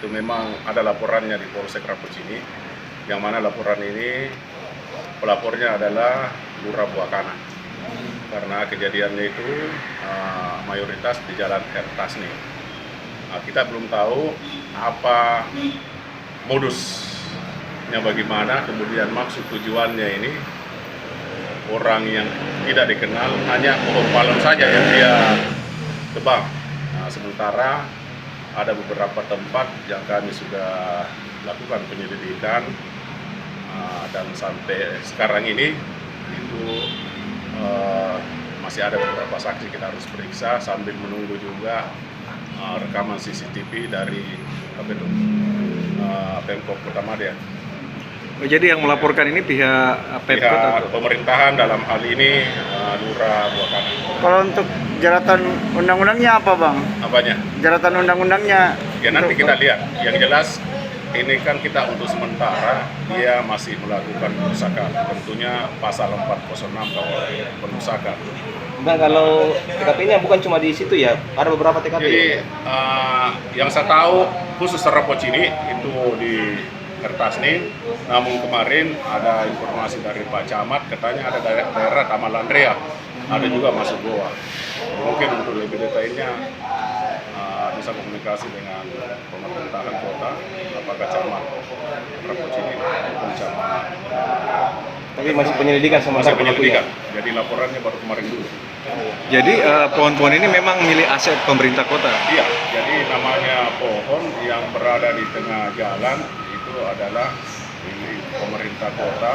itu memang ada laporannya di Polsek Rapocini, yang mana laporan ini pelapornya adalah Lurah Buakana. Karena kejadiannya itu mayoritas di Jalan Hertasni. Kita belum tahu apa modusnya, bagaimana, kemudian maksud tujuannya ini. Orang yang tidak dikenal, hanya pohon palem saja yang dia tebang. Sementara ada beberapa tempat yang kami sudah lakukan penyelidikan, dan sampai sekarang ini itu masih ada beberapa saksi kita harus periksa sambil menunggu juga rekaman CCTV dari Pemkot Kota Madya. Jadi yang melaporkan ini pihak Pemkot atau pemerintahan, dalam hal ini Lurah Buakana. Kalau untuk jeratan undang-undangnya apa, Bang? Apanya? Jeratan undang-undangnya? Ya nanti kita lihat. Yang jelas ini kan kita untuk sementara dia masih melakukan perusakan. Tentunya pasal 406 KUHP perusakan. Bang, kalau TKP-nya bukan cuma di situ ya, ada beberapa TKP. Jadi yang saya tahu khusus Rapocini itu di Hertasni, namun kemarin ada informasi dari Pak Camat, katanya ada daerah Tamalandrea, ada juga masuk Goa. Mungkin untuk lebih detailnya bisa komunikasi dengan pemerintahan kota, apakah Camat Rapocini maupun Camat. Tapi masih penyelidikan sementara penyelidikan. Jadi laporannya baru kemarin dulu. jadi pohon-pohon ini memang milik aset pemerintah kota? Iya, jadi namanya pohon yang berada di tengah jalan itu adalah milik pemerintah kota,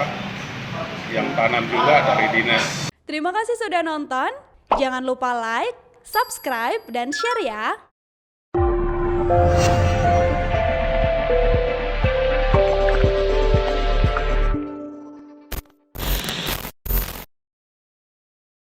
yang tanam juga dari dinas. Terima kasih sudah nonton. Jangan lupa like, subscribe, dan share ya.